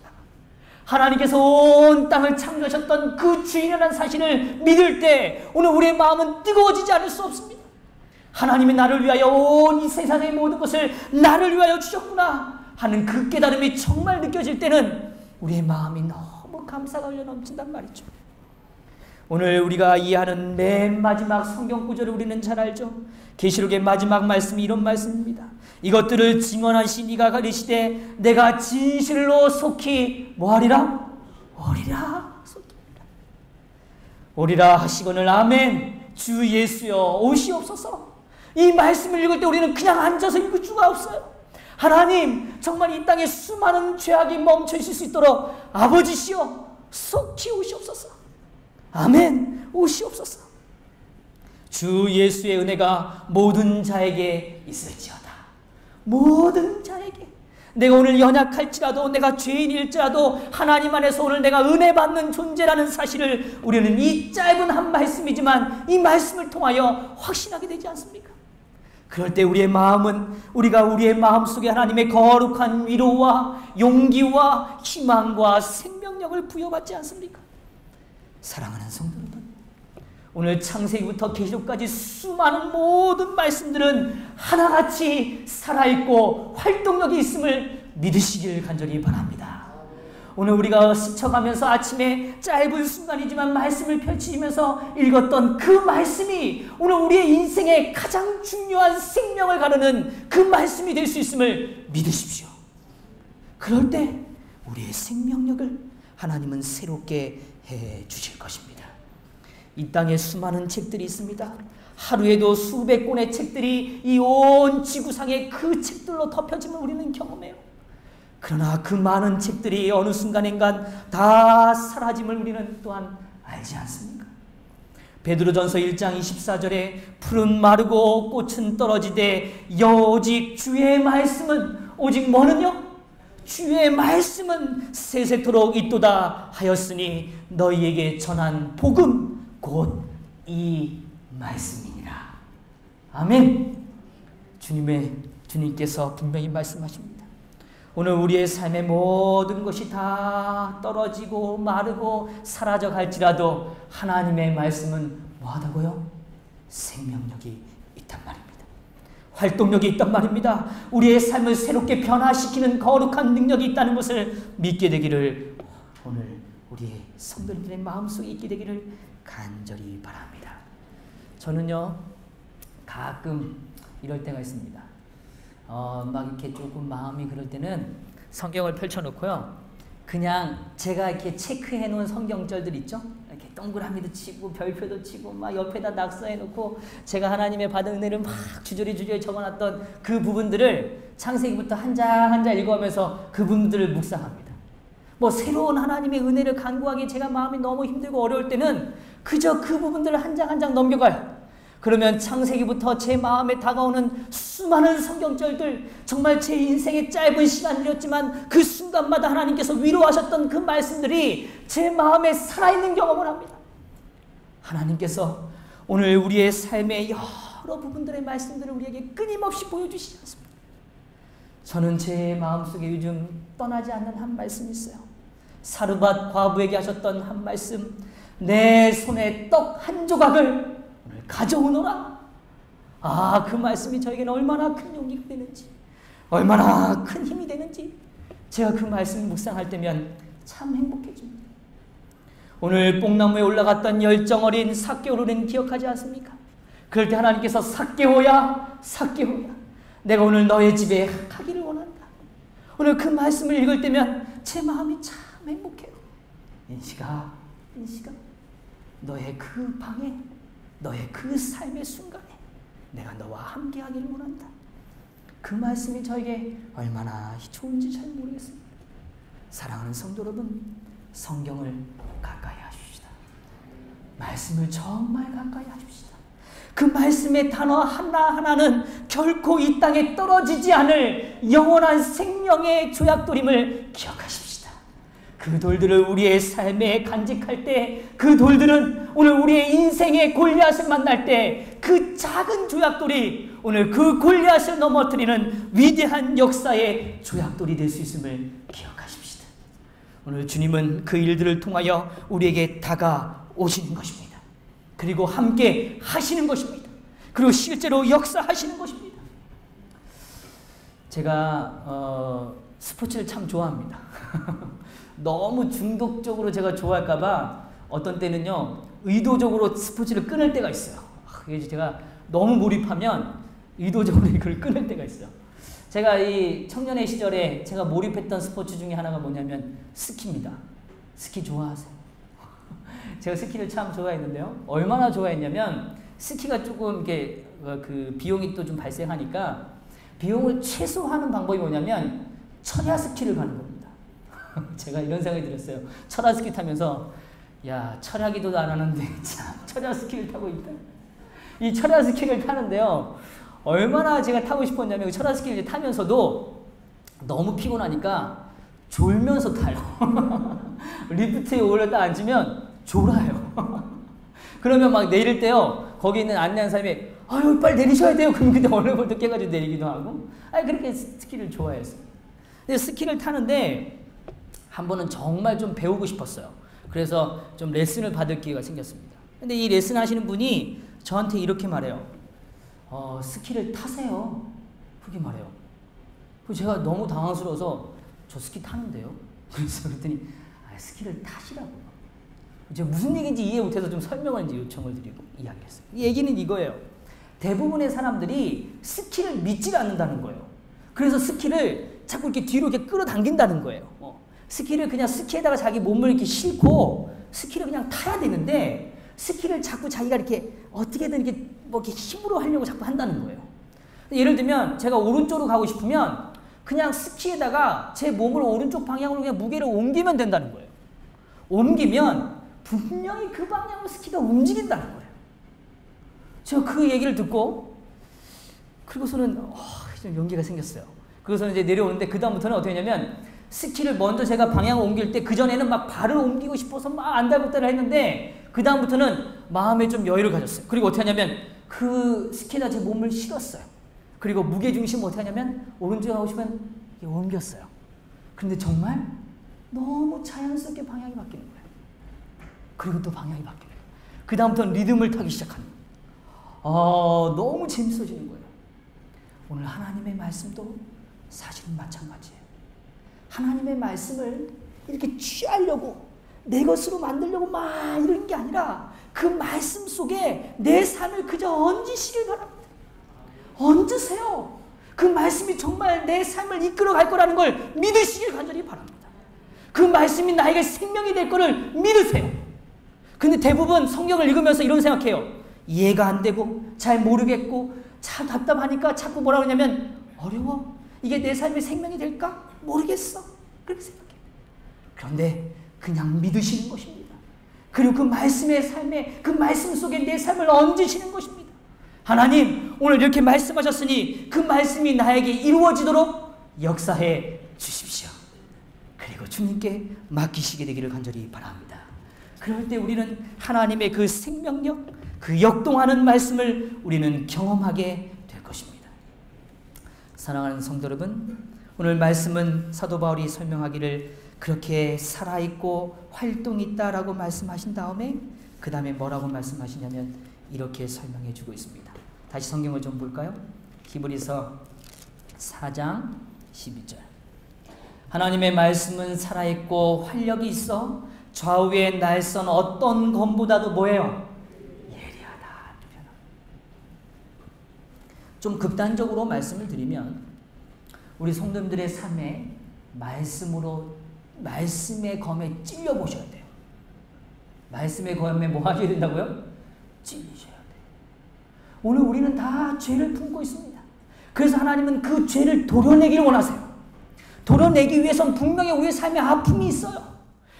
하나님께서 온 땅을 창조하셨던 그 주인이라는 사실을 믿을 때 오늘 우리의 마음은 뜨거워지지 않을 수 없습니다. 하나님이 나를 위하여 온 이 세상의 모든 것을 나를 위하여 주셨구나 하는 그 깨달음이 정말 느껴질 때는 우리의 마음이 너무 감사가 흘러 넘친단 말이죠. 오늘 우리가 이해하는 맨 마지막 성경 구절을 우리는 잘 알죠. 계시록의 마지막 말씀이 이런 말씀입니다. 이것들을 증언하신 이가 가리시되 내가 진실로 속히 뭐하리라? 오리라. 오리라 하시거늘 아멘. 주 예수여 오시옵소서. 이 말씀을 읽을 때 우리는 그냥 앉아서 읽을 수가 없어요. 하나님, 정말 이 땅에 수많은 죄악이 멈춰 있을 수 있도록 아버지시여 속히 오시옵소서. 아멘. 오시옵소서. 주 예수의 은혜가 모든 자에게 있을지어다. 모든 자에게. 내가 오늘 연약할지라도, 내가 죄인일지라도 하나님 안에서 오늘 내가 은혜 받는 존재라는 사실을 우리는 이 짧은 한 말씀이지만 이 말씀을 통하여 확신하게 되지 않습니까? 그럴 때 우리의 마음은, 우리가 우리의 마음속에 하나님의 거룩한 위로와 용기와 희망과 생명력을 부여받지 않습니까? 사랑하는 성도 여러분, 오늘 창세기부터 계시록까지 수많은 모든 말씀들은 하나같이 살아있고 활동력이 있음을 믿으시길 간절히 바랍니다. 오늘 우리가 스쳐가면서 아침에 짧은 순간이지만 말씀을 펼치면서 읽었던 그 말씀이 오늘 우리의 인생의 가장 중요한 생명을 가르는 그 말씀이 될 수 있음을 믿으십시오. 그럴 때 우리의 생명력을 하나님은 새롭게 해 주실 것입니다. 이 땅에 수많은 책들이 있습니다. 하루에도 수백 권의 책들이 이 온 지구상의 그 책들로 덮여짐을 우리는 경험해요. 그러나 그 많은 책들이 어느 순간인간 다 사라짐을 우리는 또한 알지 않습니까? 베드로전서 1장 24절에 푸른 마르고 꽃은 떨어지되 오직 주의 말씀은, 오직 뭐는요? 주의 말씀은 세세토록 있도다 하였으니 너희에게 전한 복음 곧 이 말씀이니라. 아멘. 주님께서 분명히 말씀하십니다. 오늘 우리의 삶의 모든 것이 다 떨어지고 마르고 사라져 갈지라도 하나님의 말씀은 뭐하다고요? 생명력이 있단 말입니다. 활동력이 있단 말입니다. 우리의 삶을 새롭게 변화시키는 거룩한 능력이 있다는 것을 믿게 되기를 오늘 우리의 성도들의 마음속에 있게 되기를 간절히 바랍니다. 저는요 가끔 이럴 때가 있습니다. 막 이렇게 조금 마음이 그럴 때는 성경을 펼쳐놓고요, 그냥 제가 이렇게 체크해 놓은 성경절들 있죠? 이렇게 동그라미도 치고 별표도 치고 막 옆에다 낙서해 놓고 제가 하나님의 받은 은혜를 막 주저리 적어놨던 그 부분들을 창세기부터 한 장 한 장 읽어가면서 그 부분들을 묵상합니다. 뭐 새로운 하나님의 은혜를 간구하기 제가 마음이 너무 힘들고 어려울 때는 그저 그 부분들을 한 장 한 장 넘겨가요. 그러면 창세기부터 제 마음에 다가오는 수많은 성경절들, 정말 제 인생의 짧은 시간이었지만 그 순간마다 하나님께서 위로하셨던 그 말씀들이 제 마음에 살아있는 경험을 합니다. 하나님께서 오늘 우리의 삶의 여러 부분들의 말씀들을 우리에게 끊임없이 보여주시지 않습니다. 저는 제 마음속에 요즘 떠나지 않는 한 말씀이 있어요. 사르밧 과부에게 하셨던 한 말씀, 내 손에 떡 한 조각을 가져오너라. 그 말씀이 저에게는 얼마나 큰 용기가 되는지, 얼마나 큰 힘이 되는지 제가 그 말씀을 묵상할 때면 참 행복해집니다. 오늘 뽕나무에 올라갔던 열정 어린 삭개오를 기억하지 않습니까? 그럴 때 하나님께서 삭개오야 내가 오늘 너의 집에 가기를 원한다. 오늘 그 말씀을 읽을 때면 제 마음이 참 행복해요. 인시가 너의 그 방에, 너의 그 삶의 순간에 내가 너와 함께 하기를 원한다. 그 말씀이 저에게 얼마나 좋은지 잘 모르겠습니다. 사랑하는 성도 여러분, 성경을 가까이 하십시다. 말씀을 정말 가까이 하십시다. 그 말씀의 단어 하나하나는 결코 이 땅에 떨어지지 않을 영원한 생명의 조약돌임을 기억하십시다. 그 돌들을 우리의 삶에 간직할 때, 그 돌들은 오늘 우리의 인생의 골리앗을 만날 때 그 작은 조약돌이 오늘 그 골리앗을 넘어뜨리는 위대한 역사의 조약돌이 될 수 있음을 기억하십시다. 오늘 주님은 그 일들을 통하여 우리에게 다가오시는 것입니다. 그리고 함께 하시는 것입니다. 그리고 실제로 역사하시는 것입니다. 제가 스포츠를 참 좋아합니다. 너무 중독적으로 제가 좋아할까 봐 어떤 때는요 의도적으로 스포츠를 끊을 때가 있어요. 그래서 제가 너무 몰입하면 의도적으로 이걸 끊을 때가 있어요. 제가 이 청년의 시절에 제가 몰입했던 스포츠 중에 하나가 뭐냐면 스키입니다. 스키 좋아하세요? 제가 스키를 참 좋아했는데요. 얼마나 좋아했냐면 스키가 조금 이렇게 그 비용이 또 좀 발생하니까 비용을 최소화하는 방법이 뭐냐면 철야 스키를 가는 겁니다. 제가 이런 생각이 들었어요. 철야 스키 타면서 야 철야 기도도 안 하는데 참 철야 스키를 타고 있다. 이 철야 스키를 타는데요. 얼마나 제가 타고 싶었냐면 철야 스키를 타면서도 너무 피곤하니까 졸면서 타요. 리프트에 올렸다 앉으면 졸아요. 그러면 막 내릴 때요. 거기 있는 안내한 사람이 아유 빨리 내리셔야 돼요. 그럼 그때 얼른 깨가지고 내리기도 하고. 그렇게 스키를 좋아했어요. 근데 스키를 타는데 한 번은 정말 좀 배우고 싶었어요. 그래서 좀 레슨을 받을 기회가 생겼습니다. 근데 이 레슨 하시는 분이 저한테 이렇게 말해요. 스키를 타세요. 그렇게 말해요. 그래서 제가 너무 당황스러워서 저 스키 타는데요. 그래서 그랬더니 스키를 타시라고. 제가 무슨 얘기인지 이해 못해서 좀 설명을 이제 요청을 드리고 이야기했어요. 이 얘기는 이거예요. 대부분의 사람들이 스키를 믿지 않는다는 거예요. 그래서 스키를 자꾸 이렇게 뒤로 이렇게 끌어당긴다는 거예요. 스키를 그냥 스키에다가 자기 몸을 이렇게 싣고 스키를 그냥 타야 되는데 스키를 자꾸 자기가 이렇게 어떻게든 이렇게 뭐 이렇게 힘으로 하려고 자꾸 한다는 거예요. 예를 들면 제가 오른쪽으로 가고 싶으면 그냥 스키에다가 제 몸을 오른쪽 방향으로 그냥 무게를 옮기면 된다는 거예요. 옮기면 분명히 그 방향으로 스키가 움직인다는 거예요. 제가 그 얘기를 듣고 그리고서는 좀 용기가 생겼어요. 그래서 이제 내려오는데 그 다음부터는 어떻게 했냐면 스키를 먼저 제가 방향을 옮길 때 그전에는 막 발을 옮기고 싶어서 막 안달복달을 했는데 그 다음부터는 마음에 좀 여유를 가졌어요. 그리고 어떻게 하냐면 그 스키에다 제 몸을 실었어요. 그리고 무게중심 어떻게 하냐면 오른쪽에 가고 싶으면 옮겼어요. 그런데 정말 너무 자연스럽게 방향이 바뀌는 거예요. 그리고 또 방향이 바뀌는 거예요. 그 다음부터는 리듬을 타기 시작하는 거예요. 너무 재밌어지는 거예요. 오늘 하나님의 말씀도 사실은 마찬가지예요. 하나님의 말씀을 이렇게 취하려고 내 것으로 만들려고 막 이런 게 아니라 그 말씀 속에 내 삶을 그저 얹으시길 바랍니다. 얹으세요. 그 말씀이 정말 내 삶을 이끌어 갈 거라는 걸 믿으시길 간절히 바랍니다. 그 말씀이 나에게 생명이 될 거를 믿으세요. 근데 대부분 성경을 읽으면서 이런 생각해요. 이해가 안 되고 잘 모르겠고 참 답답하니까 자꾸 뭐라 그러냐면 어려워. 이게 내 삶의 생명이 될까? 모르겠어. 그렇게 생각해요. 그런데 그냥 믿으시는 것입니다. 그리고 그 말씀의 삶에 그 말씀 속에 내 삶을 얹으시는 것입니다. 하나님 오늘 이렇게 말씀하셨으니 그 말씀이 나에게 이루어지도록 역사해 주십시오. 그리고 주님께 맡기시게 되기를 간절히 바랍니다. 그럴 때 우리는 하나님의 그 생명력, 그 역동하는 말씀을 우리는 경험하게 될 것입니다. 사랑하는 성도 여러분, 오늘 말씀은 사도 바울이 설명하기를 그렇게 살아있고 활동이 있다라고 말씀하신 다음에 그 다음에 뭐라고 말씀하시냐면 이렇게 설명해 주고 있습니다. 다시 성경을 좀 볼까요? 히브리서 4장 12절. 하나님의 말씀은 살아있고 활력이 있어 좌우에 날선 어떤 검보다도 뭐예요? 예리하다. 좀 극단적으로 말씀을 드리면 우리 성도님들의 삶에 말씀의 검에 찔려 보셔야 돼요. 말씀의 검에 뭐 하셔야 된다고요? 찔리셔야 돼요. 오늘 우리는 다 죄를 품고 있습니다. 그래서 하나님은 그 죄를 도려내기를 원하세요. 도려내기 위해서는 분명히 우리의 삶에 아픔이 있어요.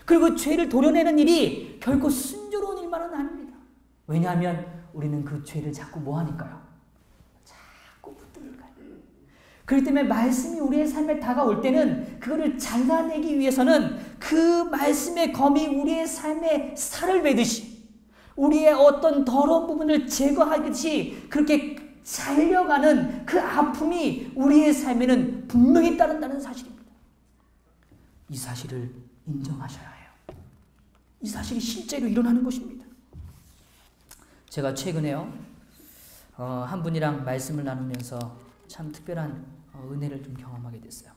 그리고 죄를 도려내는 일이 결코 순조로운 일만은 아닙니다. 왜냐하면 우리는 그 죄를 자꾸 뭐 하니까요? 자꾸 붙들까요. 그렇기 때문에 말씀이 우리의 삶에 다가올 때는 그거를 잘라내기 위해서는 그 말씀의 검이 우리의 삶에 살을 베듯이 우리의 어떤 더러운 부분을 제거하듯이 그렇게 잘려가는 그 아픔이 우리의 삶에는 분명히 따른다는 사실입니다. 이 사실을 인정하셔야 해요. 이 사실이 실제로 일어나는 것입니다. 제가 최근에요, 한 분이랑 말씀을 나누면서 참 특별한 은혜를 좀 경험하게 됐어요.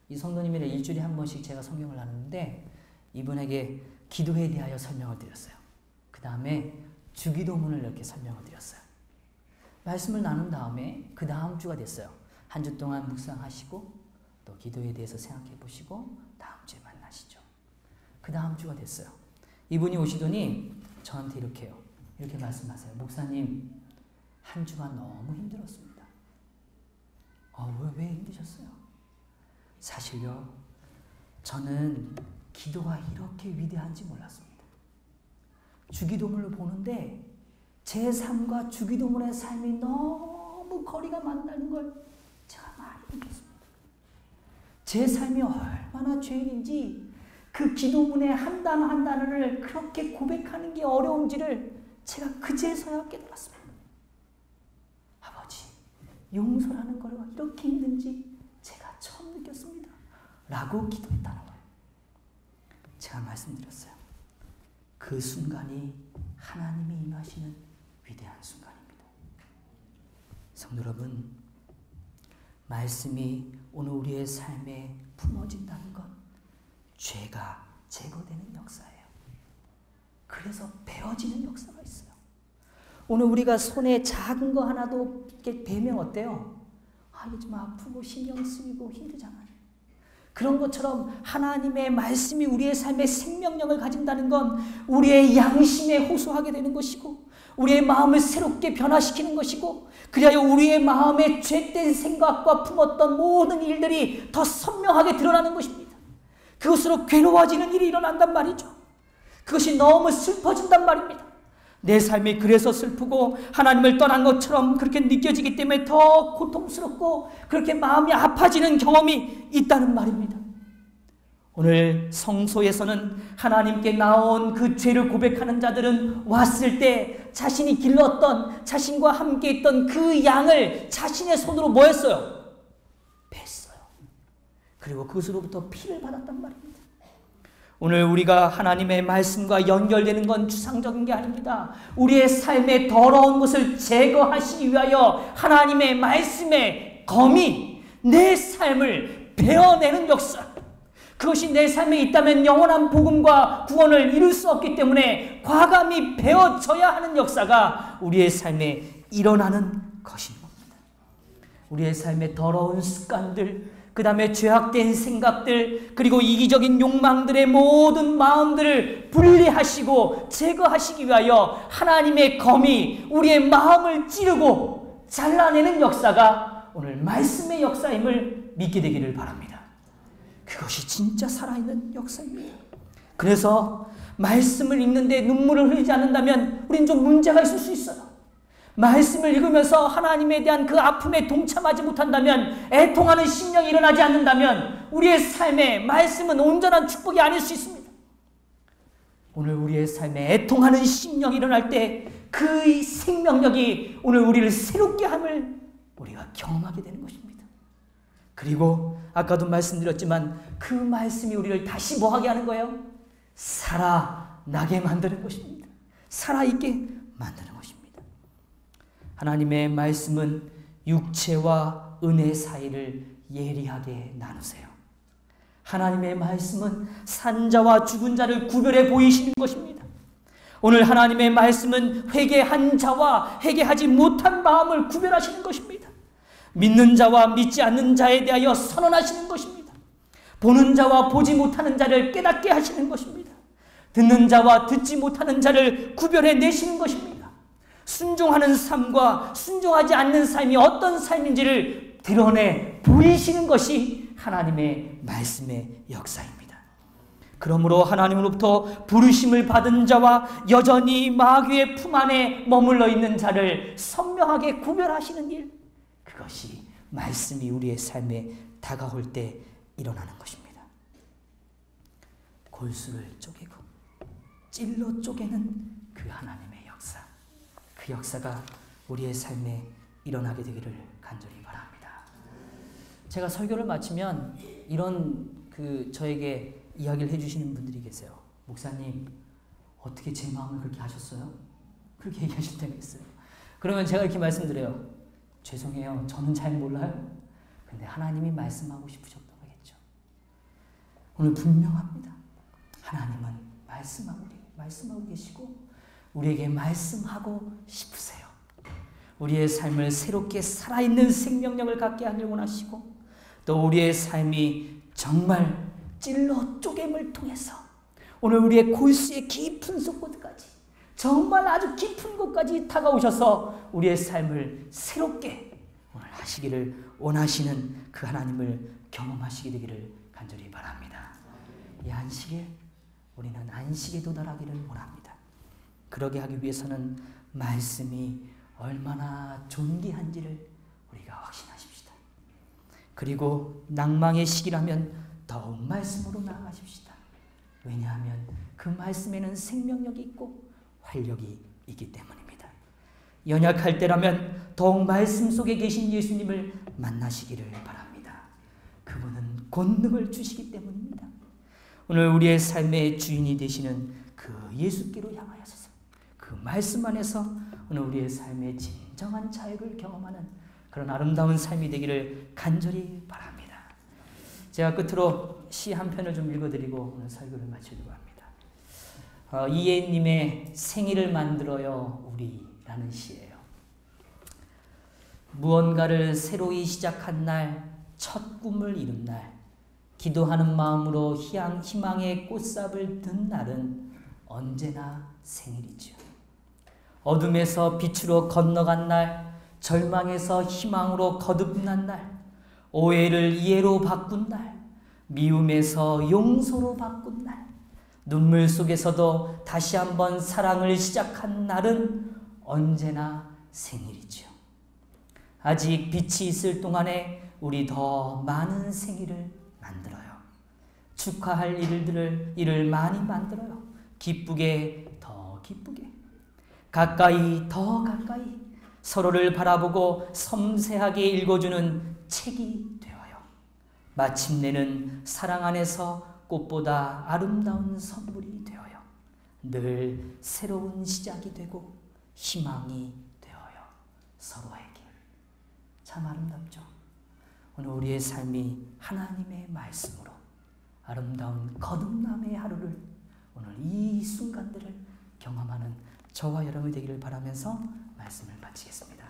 이 성도님이랑 일주일에 한 번씩 제가 성경을 나누는데 이분에게 기도에 대하여 설명을 드렸어요. 그 다음에 주기도문을 이렇게 설명을 드렸어요. 말씀을 나눈 다음에 그 다음 주가 됐어요. 한 주 동안 묵상하시고 또 기도에 대해서 생각해 보시고 다음 주에 만나시죠. 그 다음 주가 됐어요. 이분이 오시더니 저한테 이렇게 말씀하세요. 목사님, 한 주간 너무 힘들었습니다. 왜 힘드셨어요? 사실요, 저는 기도가 이렇게 위대한지 몰랐습니다. 주기도문을 보는데 제 삶과 주기도문의 삶이 너무 거리가 많다는 걸 제가 많이 느꼈습니다. 제 삶이 얼마나 죄인인지 그 기도문의 한 단어 한 단어를 그렇게 고백하는 게 어려운지를 제가 그제서야 깨달았습니다. 아버지, 용서라는 거가 이렇게 힘든지 제가 처음 느꼈습니다. 라고 기도했다는 거예요. 제가 말씀드렸어요. 그 순간이 하나님이 임하시는 위대한 순간입니다. 성도 여러분, 말씀이 오늘 우리의 삶에 품어진다는 건 죄가 제거되는 역사예요. 그래서 베어지는 역사가 있어요. 오늘 우리가 손에 작은 거 하나도 이렇게 베면 어때요? 이게 좀 아프고 신경 쓰이고 힘들잖아요. 그런 것처럼 하나님의 말씀이 우리의 삶에 생명력을 가진다는 건 우리의 양심에 호소하게 되는 것이고 우리의 마음을 새롭게 변화시키는 것이고 그리하여 우리의 마음에 죄된 생각과 품었던 모든 일들이 더 선명하게 드러나는 것입니다. 그것으로 괴로워지는 일이 일어난단 말이죠. 그것이 너무 슬퍼진단 말입니다. 내 삶이 그래서 슬프고 하나님을 떠난 것처럼 그렇게 느껴지기 때문에 더 고통스럽고 그렇게 마음이 아파지는 경험이 있다는 말입니다. 오늘 성소에서는 하나님께 나온 그 죄를 고백하는 자들은 왔을 때 자신이 길렀던 자신과 함께 있던 그 양을 자신의 손으로 뭐 했어요? 뺐어요. 그리고 그것으로부터 피를 받았단 말입니다. 오늘 우리가 하나님의 말씀과 연결되는 건 추상적인 게 아닙니다. 우리의 삶의 더러운 것을 제거하시기 위하여 하나님의 말씀의 검이 내 삶을 베어내는 역사. 그것이 내 삶에 있다면 영원한 복음과 구원을 이룰 수 없기 때문에 과감히 베어져야 하는 역사가 우리의 삶에 일어나는 것인 겁니다. 우리의 삶의 더러운 습관들, 그 다음에 죄악된 생각들, 그리고 이기적인 욕망들의 모든 마음들을 분리하시고 제거하시기 위하여 하나님의 검이 우리의 마음을 찌르고 잘라내는 역사가 오늘 말씀의 역사임을 믿게 되기를 바랍니다. 그것이 진짜 살아있는 역사입니다. 그래서 말씀을 읽는데 눈물을 흘리지 않는다면 우린 좀 문제가 있을 수 있어요. 말씀을 읽으면서 하나님에 대한 그 아픔에 동참하지 못한다면, 애통하는 심령이 일어나지 않는다면 우리의 삶에 말씀은 온전한 축복이 아닐 수 있습니다. 오늘 우리의 삶에 애통하는 심령이 일어날 때 그 생명력이 오늘 우리를 새롭게 함을 우리가 경험하게 되는 것입니다. 그리고 아까도 말씀드렸지만 그 말씀이 우리를 다시 뭐하게 하는 거예요? 살아나게 만드는 것입니다. 살아있게 만드는 것입니다. 하나님의 말씀은 육체와 은혜 사이를 예리하게 나누세요. 하나님의 말씀은 산자와 죽은 자를 구별해 보이시는 것입니다. 오늘 하나님의 말씀은 회개한 자와 회개하지 못한 마음을 구별하시는 것입니다. 믿는 자와 믿지 않는 자에 대하여 선언하시는 것입니다. 보는 자와 보지 못하는 자를 깨닫게 하시는 것입니다. 듣는 자와 듣지 못하는 자를 구별해 내시는 것입니다. 순종하는 삶과 순종하지 않는 삶이 어떤 삶인지를 드러내 보이시는 것이 하나님의 말씀의 역사입니다. 그러므로 하나님으로부터 부르심을 받은 자와 여전히 마귀의 품 안에 머물러 있는 자를 선명하게 구별하시는 일, 그것이 말씀이 우리의 삶에 다가올 때 일어나는 것입니다. 골수를 쪼개고 찔러 쪼개는 그 하나님의 역사, 그 역사가 우리의 삶에 일어나게 되기를 간절히 바랍니다. 제가 설교를 마치면 이런 저에게 이야기를 해주시는 분들이 계세요. 목사님, 어떻게 제 마음을 그렇게 하셨어요? 그렇게 얘기하실 때가 있어요. 그러면 제가 이렇게 말씀드려요. 죄송해요. 저는 잘 몰라요. 근데 하나님이 말씀하고 싶으셨던 거겠죠. 오늘 분명합니다. 하나님은 말씀하고 계시고 우리에게 말씀하고 싶으세요. 우리의 삶을 새롭게 살아있는 생명력을 갖게 하길 원하시고, 또 우리의 삶이 정말 찔러 쪼갰을 통해서 오늘 우리의 골수의 깊은 속곳까지, 정말 아주 깊은 곳까지 다가오셔서 우리의 삶을 새롭게 오늘 하시기를 원하시는 그 하나님을 경험하시게 되기를 간절히 바랍니다. 이 안식일, 우리는 안식에 도달하기를 원합니다. 그러게 하기 위해서는 말씀이 얼마나 존귀한지를 우리가 확신하십시다. 그리고 낭망의 시기라면 더욱 말씀으로 나아가십시다. 왜냐하면 그 말씀에는 생명력이 있고 활력이 있기 때문입니다. 연약할 때라면 더욱 말씀 속에 계신 예수님을 만나시기를 바랍니다. 그분은 권능을 주시기 때문입니다. 오늘 우리의 삶의 주인이 되시는 그 예수께로 향하여서 그 말씀 안에서 오늘 우리의 삶의 진정한 자유를 경험하는 그런 아름다운 삶이 되기를 간절히 바랍니다. 제가 끝으로 시 한 편을 좀 읽어드리고 오늘 설교를 마치려고 합니다. 이예님의 생일을 만들어요 우리라는 시예요. 무언가를 새로이 시작한 날, 첫 꿈을 이룬 날, 기도하는 마음으로 희망의 꽃삽을 든 날은 언제나 생일이죠. 어둠에서 빛으로 건너간 날, 절망에서 희망으로 거듭난 날, 오해를 이해로 바꾼 날, 미움에서 용서로 바꾼 날, 눈물 속에서도 다시 한번 사랑을 시작한 날은 언제나 생일이죠. 아직 빛이 있을 동안에 우리 더 많은 생일을 만들어요. 축하할 일을 많이 만들어요. 기쁘게 더 기쁘게, 가까이 더 가까이 서로를 바라보고 섬세하게 읽어주는 책이 되어요. 마침내는 사랑 안에서 꽃보다 아름다운 선물이 되어요. 늘 새로운 시작이 되고 희망이 되어요. 서로에게. 참 아름답죠. 오늘 우리의 삶이 하나님의 말씀으로 아름다운 거듭남의 하루를, 오늘 이 순간들을 경험하는 저와 여러분이 되기를 바라면서 말씀을 마치겠습니다.